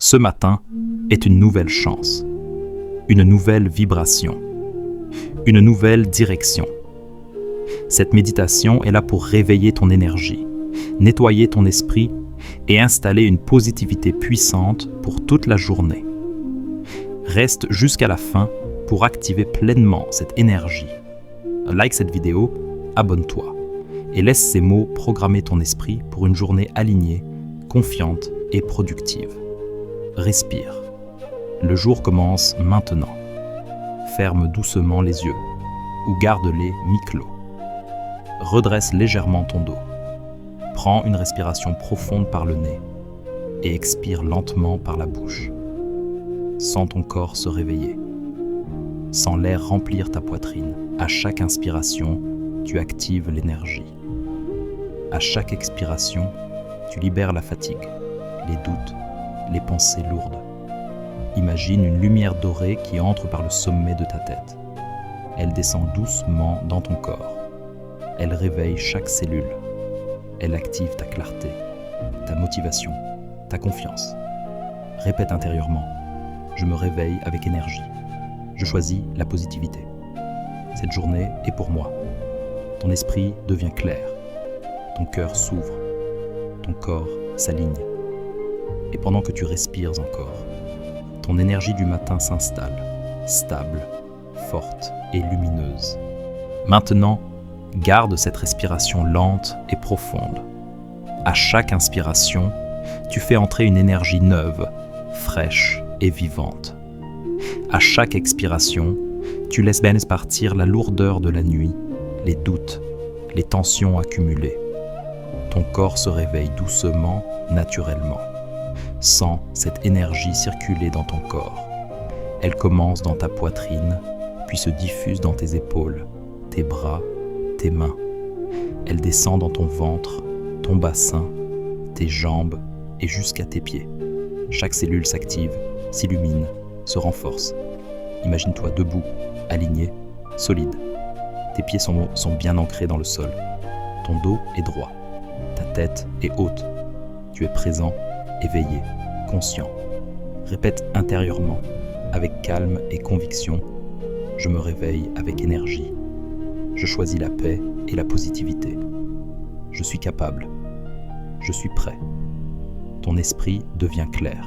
Ce matin est une nouvelle chance, une nouvelle vibration, une nouvelle direction. Cette méditation est là pour réveiller ton énergie, nettoyer ton esprit et installer une positivité puissante pour toute la journée. Reste jusqu'à la fin pour activer pleinement cette énergie. Like cette vidéo, abonne-toi et laisse ces mots programmer ton esprit pour une journée alignée, confiante et productive. Respire. Le jour commence maintenant. Ferme doucement les yeux ou garde-les mi-clos. Redresse légèrement ton dos. Prends une respiration profonde par le nez et expire lentement par la bouche. Sens ton corps se réveiller. Sens l'air remplir ta poitrine. À chaque inspiration, tu actives l'énergie. À chaque expiration, tu libères la fatigue, les doutes, les pensées lourdes. Imagine une lumière dorée qui entre par le sommet de ta tête. Elle descend doucement dans ton corps. Elle réveille chaque cellule. Elle active ta clarté, ta motivation, ta confiance. Répète intérieurement. Je me réveille avec énergie. Je choisis la positivité. Cette journée est pour moi. Ton esprit devient clair. Ton cœur s'ouvre. Ton corps s'aligne. Et pendant que tu respires encore, ton énergie du matin s'installe, stable, forte et lumineuse. Maintenant, garde cette respiration lente et profonde. À chaque inspiration, tu fais entrer une énergie neuve, fraîche et vivante. À chaque expiration, tu laisses partir la lourdeur de la nuit, les doutes, les tensions accumulées. Ton corps se réveille doucement, naturellement. Sens cette énergie circuler dans ton corps. Elle commence dans ta poitrine, puis se diffuse dans tes épaules, tes bras, tes mains. Elle descend dans ton ventre, ton bassin, tes jambes et jusqu'à tes pieds. Chaque cellule s'active, s'illumine, se renforce. Imagine-toi debout, aligné, solide. Tes pieds sont bien ancrés dans le sol. Ton dos est droit. Ta tête est haute. Tu es présent, éveillé, conscient. Répète intérieurement, avec calme et conviction. Je me réveille avec énergie. Je choisis la paix et la positivité. Je suis capable. Je suis prêt. Ton esprit devient clair.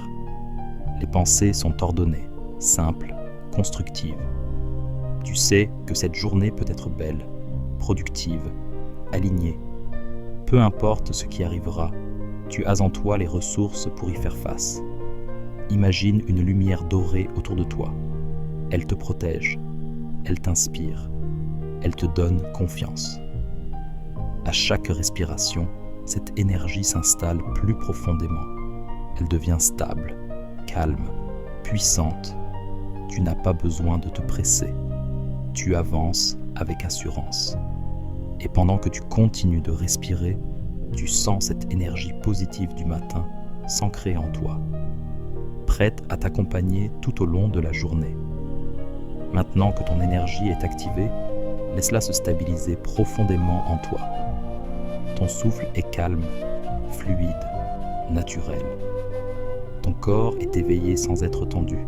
Les pensées sont ordonnées, simples, constructives. Tu sais que cette journée peut être belle, productive, alignée. Peu importe ce qui arrivera, tu as en toi les ressources pour y faire face. Imagine une lumière dorée autour de toi. Elle te protège, elle t'inspire, elle te donne confiance. À chaque respiration, cette énergie s'installe plus profondément. Elle devient stable, calme, puissante. Tu n'as pas besoin de te presser. Tu avances avec assurance. Et pendant que tu continues de respirer, tu sens cette énergie positive du matin s'ancrer en toi, prête à t'accompagner tout au long de la journée. Maintenant que ton énergie est activée, laisse-la se stabiliser profondément en toi. Ton souffle est calme, fluide, naturel. Ton corps est éveillé sans être tendu.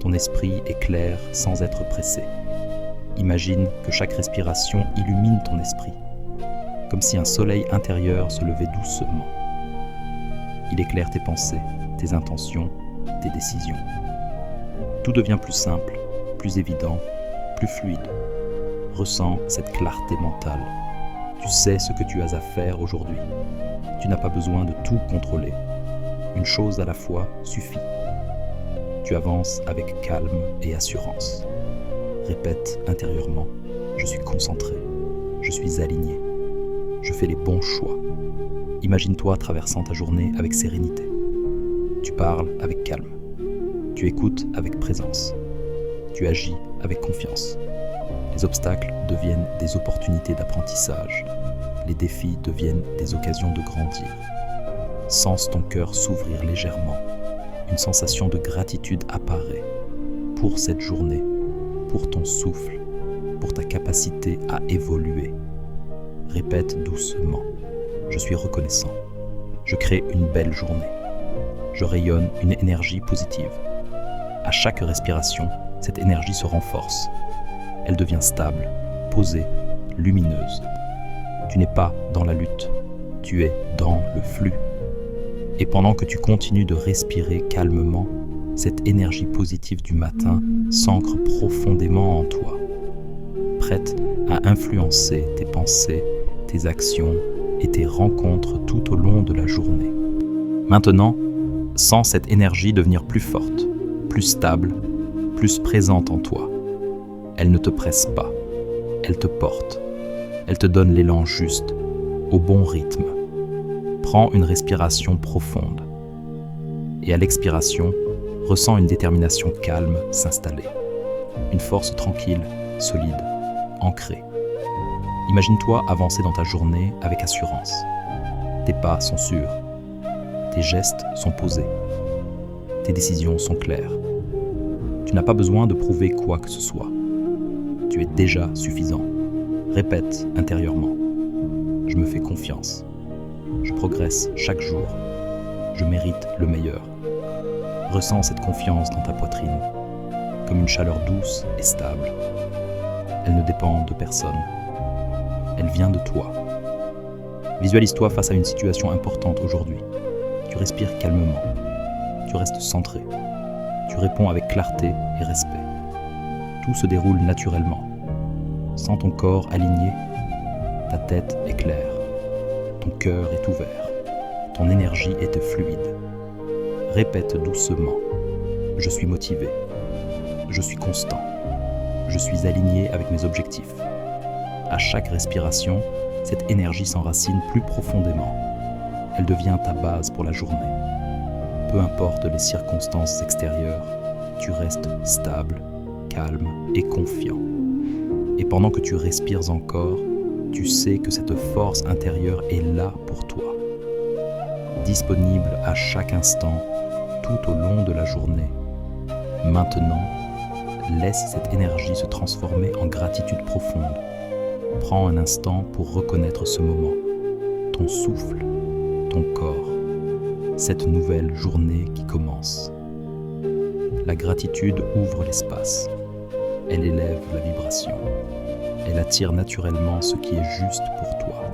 Ton esprit est clair sans être pressé. Imagine que chaque respiration illumine ton esprit, comme si un soleil intérieur se levait doucement. Il éclaire tes pensées, tes intentions, tes décisions. Tout devient plus simple, plus évident, plus fluide. Ressens cette clarté mentale. Tu sais ce que tu as à faire aujourd'hui. Tu n'as pas besoin de tout contrôler. Une chose à la fois suffit. Tu avances avec calme et assurance. Répète intérieurement, je suis concentré, je suis aligné, je fais les bons choix. Imagine-toi traversant ta journée avec sérénité. Tu parles avec calme, tu écoutes avec présence, tu agis avec confiance. Les obstacles deviennent des opportunités d'apprentissage, les défis deviennent des occasions de grandir. Sens ton cœur s'ouvrir légèrement, une sensation de gratitude apparaît pour cette journée, pour ton souffle, pour ta capacité à évoluer. Répète doucement. Je suis reconnaissant. Je crée une belle journée. je rayonne une énergie positive. À chaque respiration, cette énergie se renforce. Elle devient stable, posée, lumineuse. Tu n'es pas dans la lutte, tu es dans le flux. Et pendant que tu continues de respirer calmement, cette énergie positive du matin s'ancre profondément en toi, prête à influencer tes pensées, tes actions et tes rencontres tout au long de la journée. Maintenant, sens cette énergie devenir plus forte, plus stable, plus présente en toi. Elle ne te presse pas, elle te porte, elle te donne l'élan juste, au bon rythme. Prends une respiration profonde et à l'expiration, ressens une détermination calme s'installer, une force tranquille, solide, ancrée. Imagine-toi avancer dans ta journée avec assurance. Tes pas sont sûrs, tes gestes sont posés, tes décisions sont claires. Tu n'as pas besoin de prouver quoi que ce soit. Tu es déjà suffisant. Répète intérieurement. Je me fais confiance. Je progresse chaque jour. Je mérite le meilleur. Ressens cette confiance dans ta poitrine, comme une chaleur douce et stable. Elle ne dépend de personne. Elle vient de toi. Visualise-toi face à une situation importante aujourd'hui. Tu respires calmement. Tu restes centré. Tu réponds avec clarté et respect. Tout se déroule naturellement. Sens ton corps aligné. Ta tête est claire. Ton cœur est ouvert. Ton énergie est fluide. Répète doucement. Je suis motivé. Je suis constant. Je suis aligné avec mes objectifs. À chaque respiration, cette énergie s'enracine plus profondément. Elle devient ta base pour la journée. Peu importe les circonstances extérieures, tu restes stable, calme et confiant. Et pendant que tu respires encore, tu sais que cette force intérieure est là pour toi. Disponible à chaque instant, tout au long de la journée. Maintenant, laisse cette énergie se transformer en gratitude profonde. Prends un instant pour reconnaître ce moment, ton souffle, ton corps, cette nouvelle journée qui commence. La gratitude ouvre l'espace. Elle élève la vibration. Elle attire naturellement ce qui est juste pour toi.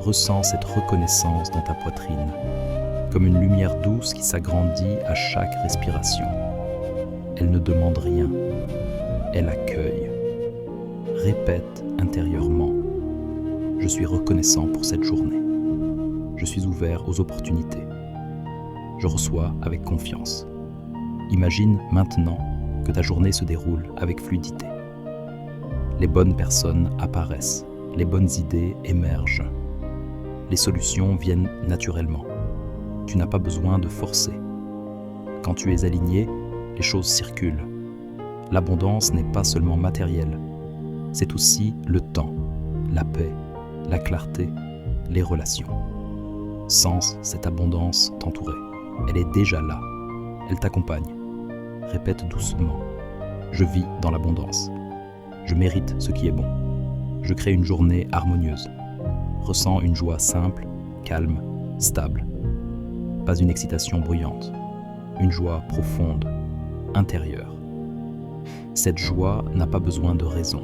Ressens cette reconnaissance dans ta poitrine, comme une lumière douce qui s'agrandit à chaque respiration. Elle ne demande rien, elle accueille. Répète intérieurement, je suis reconnaissant pour cette journée. Je suis ouvert aux opportunités. Je reçois avec confiance. Imagine maintenant que ta journée se déroule avec fluidité. Les bonnes personnes apparaissent, les bonnes idées émergent. Les solutions viennent naturellement. Tu n'as pas besoin de forcer. Quand tu es aligné, les choses circulent. L'abondance n'est pas seulement matérielle, c'est aussi le temps, la paix, la clarté, les relations. Sens cette abondance t'entourer. Elle est déjà là. Elle t'accompagne. Répète doucement. Je vis dans l'abondance. Je mérite ce qui est bon. Je crée une journée harmonieuse. Ressens une joie simple, calme, stable. Pas une excitation bruyante. Une joie profonde, intérieure. Cette joie n'a pas besoin de raison.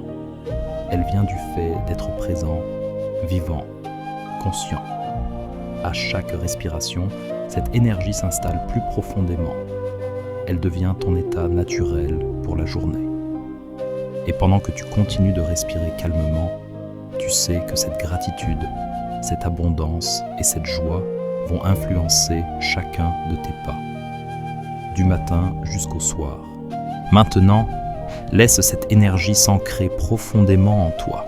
Elle vient du fait d'être présent, vivant, conscient. À chaque respiration, cette énergie s'installe plus profondément. Elle devient ton état naturel pour la journée. Et pendant que tu continues de respirer calmement, tu sais que cette gratitude, cette abondance et cette joie vont influencer chacun de tes pas, du matin jusqu'au soir. Maintenant, laisse cette énergie s'ancrer profondément en toi.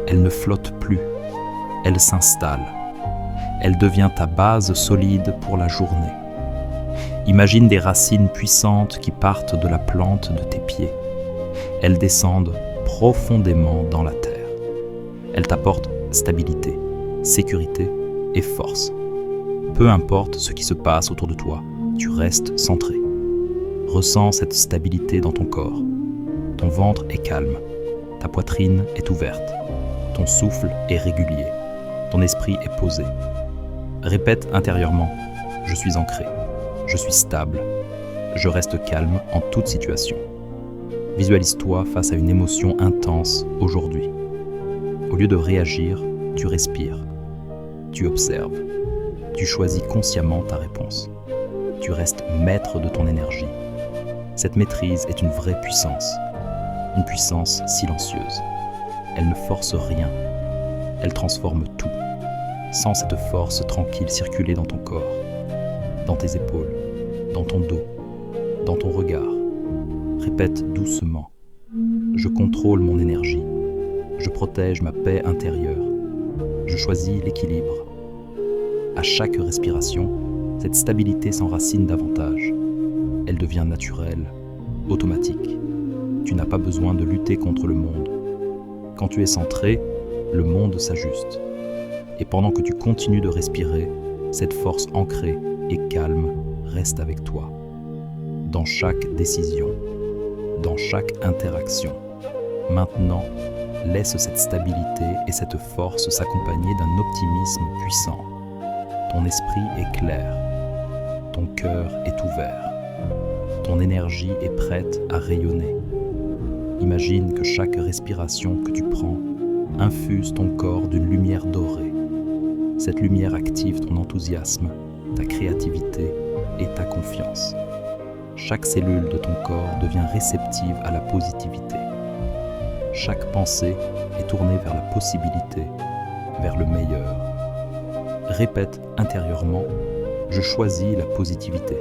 Elle ne flotte plus, elle s'installe. Elle devient ta base solide pour la journée. Imagine des racines puissantes qui partent de la plante de tes pieds. Elles descendent profondément dans la terre. Elles t'apportent stabilité, sécurité et force. Peu importe ce qui se passe autour de toi, tu restes centré. Ressens cette stabilité dans ton corps. Ton ventre est calme, ta poitrine est ouverte, ton souffle est régulier, ton esprit est posé. Répète intérieurement, je suis ancré, Je suis stable. Je reste calme en toute situation. Visualise-toi face à une émotion intense aujourd'hui. Au lieu de réagir, tu respires. Tu observes. Tu choisis consciemment ta réponse. Tu restes maître de ton énergie. Cette maîtrise est une vraie puissance. Une puissance silencieuse. Elle ne force rien. Elle transforme tout. Sens cette force tranquille circuler dans ton corps, dans tes épaules, dans ton dos, dans ton regard. Répète doucement. Je contrôle mon énergie. Je protège ma paix intérieure. Je choisis l'équilibre. À chaque respiration, cette stabilité s'enracine davantage. Elle devient naturelle, automatique. Tu n'as pas besoin de lutter contre le monde. Quand tu es centré, le monde s'ajuste. Et pendant que tu continues de respirer, cette force ancrée et calme reste avec toi. Dans chaque décision, dans chaque interaction. Maintenant, laisse cette stabilité et cette force s'accompagner d'un optimisme puissant. Ton esprit est clair. Ton cœur est ouvert. Ton énergie est prête à rayonner. Imagine que chaque respiration que tu prends infuse ton corps d'une lumière dorée. Cette lumière active ton enthousiasme, ta créativité et ta confiance. Chaque cellule de ton corps devient réceptive à la positivité. Chaque pensée est tournée vers la possibilité, vers le meilleur. Répète intérieurement, je choisis la positivité.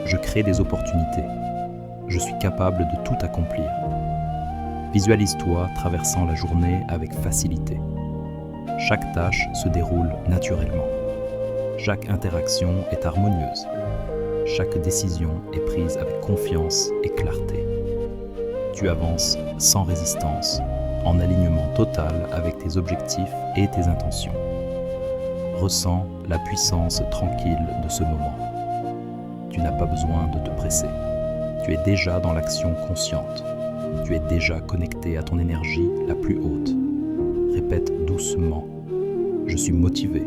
Je crée des opportunités. Je suis capable de tout accomplir. Visualise-toi traversant la journée avec facilité. Chaque tâche se déroule naturellement. Chaque interaction est harmonieuse. Chaque décision est prise avec confiance et clarté. Tu avances sans résistance, en alignement total avec tes objectifs et tes intentions. Ressens la puissance tranquille de ce moment. Tu n'as pas besoin de te presser. Tu es déjà dans l'action consciente. Tu es déjà connecté à ton énergie la plus haute. Répète doucement. Je suis motivé.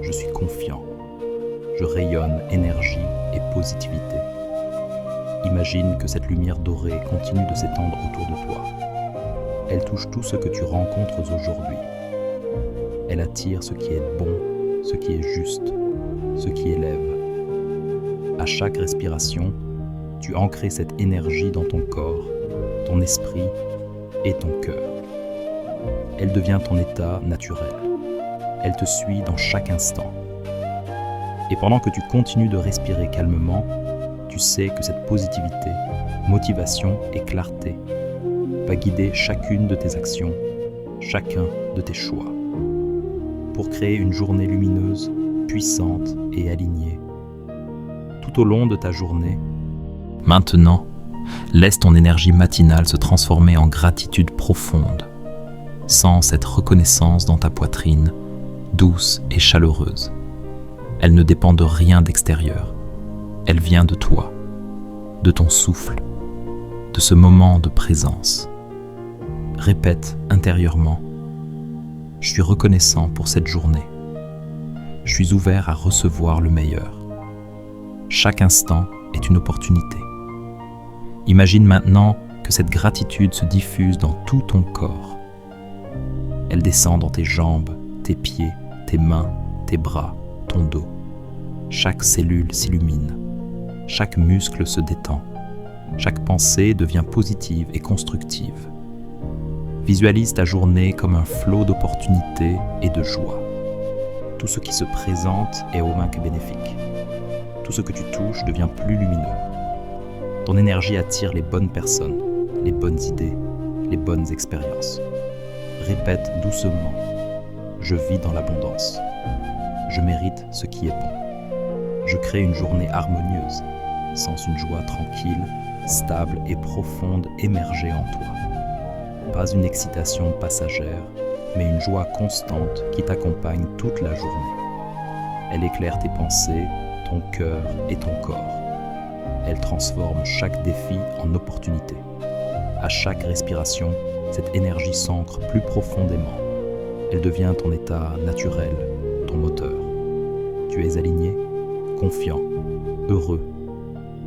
Je suis confiant. Je rayonne énergie et positivité. Imagine que cette lumière dorée continue de s'étendre autour de toi. Elle touche tout ce que tu rencontres aujourd'hui. Elle attire ce qui est bon, ce qui est juste, ce qui élève. À chaque respiration, tu ancres cette énergie dans ton corps, ton esprit et ton cœur. Elle devient ton état naturel. Elle te suit dans chaque instant. Et pendant que tu continues de respirer calmement, tu sais que cette positivité, motivation et clarté va guider chacune de tes actions, chacun de tes choix, pour créer une journée lumineuse, puissante et alignée. Tout au long de ta journée, maintenant, laisse ton énergie matinale se transformer en gratitude profonde. Sens cette reconnaissance dans ta poitrine, douce et chaleureuse. Elle ne dépend de rien d'extérieur. Elle vient de toi, de ton souffle, de ce moment de présence. Répète intérieurement, je suis reconnaissant pour cette journée. Je suis ouvert à recevoir le meilleur. Chaque instant est une opportunité. Imagine maintenant que cette gratitude se diffuse dans tout ton corps. Elle descend dans tes jambes, tes pieds, tes mains, tes bras, ton dos. Chaque cellule s'illumine. Chaque muscle se détend. Chaque pensée devient positive et constructive. Visualise ta journée comme un flot d'opportunités et de joie. Tout ce qui se présente est au moins que bénéfique. Tout ce que tu touches devient plus lumineux. Ton énergie attire les bonnes personnes, les bonnes idées, les bonnes expériences. Répète doucement. Je vis dans l'abondance. Je mérite ce qui est bon. Je crée une journée harmonieuse, sens une joie tranquille, stable et profonde émerger en toi. Pas une excitation passagère, mais une joie constante qui t'accompagne toute la journée. Elle éclaire tes pensées, ton cœur et ton corps. Elle transforme chaque défi en opportunité. À chaque respiration, cette énergie s'ancre plus profondément. Elle devient ton état naturel, ton moteur. Tu es aligné, confiant, heureux.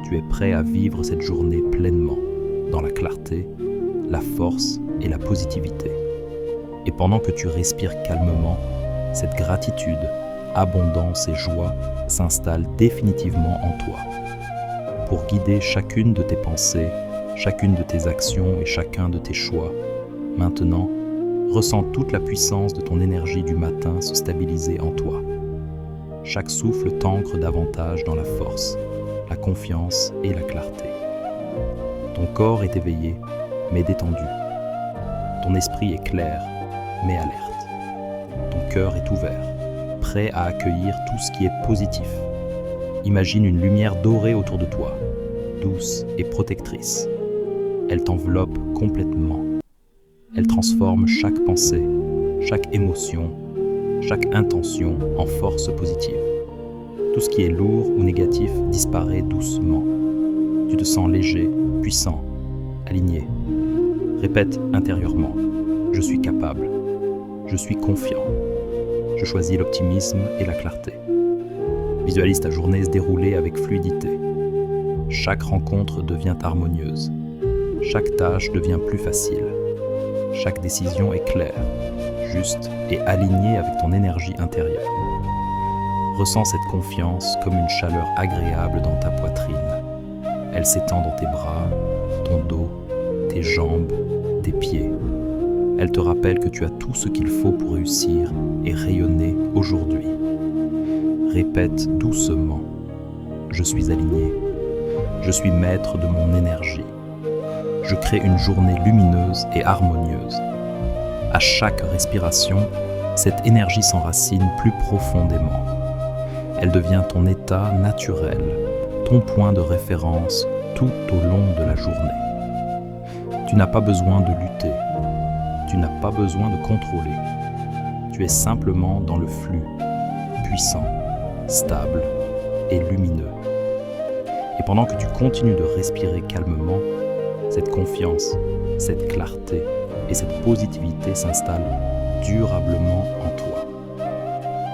Tu es prêt à vivre cette journée pleinement, dans la clarté, la force et la positivité. Et pendant que tu respires calmement, cette gratitude, abondance et joie s'installent définitivement en toi. Pour guider chacune de tes pensées, chacune de tes actions et chacun de tes choix, maintenant, ressens toute la puissance de ton énergie du matin se stabiliser en toi. Chaque souffle t'ancre davantage dans la force, la confiance et la clarté. Ton corps est éveillé, mais détendu. Ton esprit est clair, mais alerte. Ton cœur est ouvert, prêt à accueillir tout ce qui est positif. Imagine une lumière dorée autour de toi, douce et protectrice. Elle t'enveloppe complètement. Elle transforme chaque pensée, chaque émotion, chaque intention en force positive. Tout ce qui est lourd ou négatif disparaît doucement. Tu te sens léger, puissant, aligné. Répète intérieurement, je suis capable, je suis confiant. Je choisis l'optimisme et la clarté. Visualise ta journée se dérouler avec fluidité. Chaque rencontre devient harmonieuse. Chaque tâche devient plus facile. Chaque décision est claire, juste et alignée avec ton énergie intérieure. Ressens cette confiance comme une chaleur agréable dans ta poitrine. Elle s'étend dans tes bras, ton dos, tes jambes, tes pieds. Elle te rappelle que tu as tout ce qu'il faut pour réussir et rayonner aujourd'hui. Répète doucement, je suis aligné, je suis maître de mon énergie. Je crée une journée lumineuse et harmonieuse. À chaque respiration, cette énergie s'enracine plus profondément. Elle devient ton état naturel, ton point de référence tout au long de la journée. Tu n'as pas besoin de lutter, tu n'as pas besoin de contrôler. Tu es simplement dans le flux, puissant, stable et lumineux. Et pendant que tu continues de respirer calmement, cette confiance, cette clarté et cette positivité s'installent durablement en toi.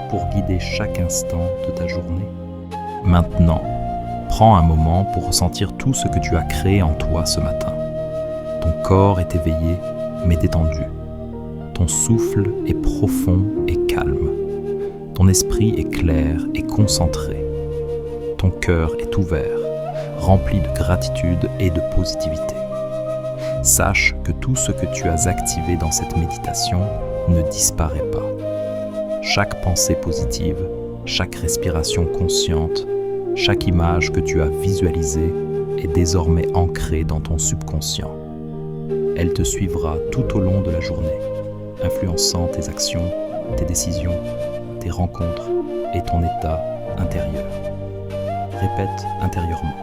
Pour guider chaque instant de ta journée, maintenant, prends un moment pour ressentir tout ce que tu as créé en toi ce matin. Ton corps est éveillé, mais détendu. Ton souffle est profond et calme. Ton esprit est clair et concentré. Ton cœur est ouvert, rempli de gratitude et de positivité. Sache que tout ce que tu as activé dans cette méditation ne disparaît pas. Chaque pensée positive, chaque respiration consciente, chaque image que tu as visualisée est désormais ancrée dans ton subconscient. Elle te suivra tout au long de la journée, influençant tes actions, tes décisions, tes rencontres et ton état intérieur. Répète intérieurement,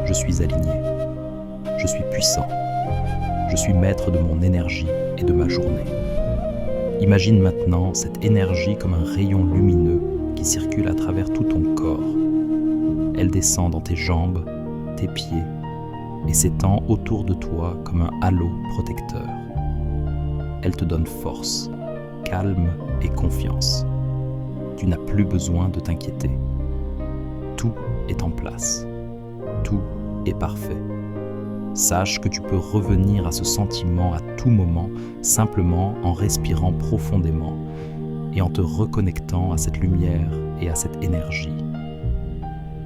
je suis aligné, je suis puissant, je suis maître de mon énergie et de ma journée. Imagine maintenant cette énergie comme un rayon lumineux qui circule à travers tout ton corps. Elle descend dans tes jambes, tes pieds et s'étend autour de toi comme un halo protecteur. Elle te donne force, calme et confiance. Tu n'as plus besoin de t'inquiéter. Tout est en place. Tout est parfait. Sache que tu peux revenir à ce sentiment à tout moment simplement en respirant profondément et en te reconnectant à cette lumière et à cette énergie.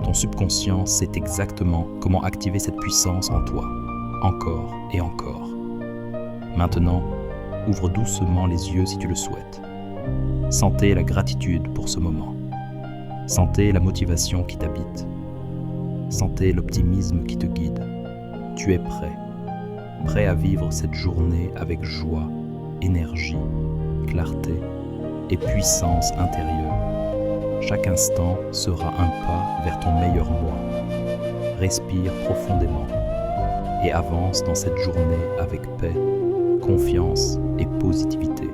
Ton subconscient sait exactement comment activer cette puissance en toi, encore et encore. Maintenant, ouvre doucement les yeux si tu le souhaites. Sentez la gratitude pour ce moment. Sentez la motivation qui t'habite. Sentez l'optimisme qui te guide. Tu es prêt à vivre cette journée avec joie, énergie, clarté et puissance intérieure. Chaque instant sera un pas vers ton meilleur moi. Respire profondément et avance dans cette journée avec paix, confiance et positivité.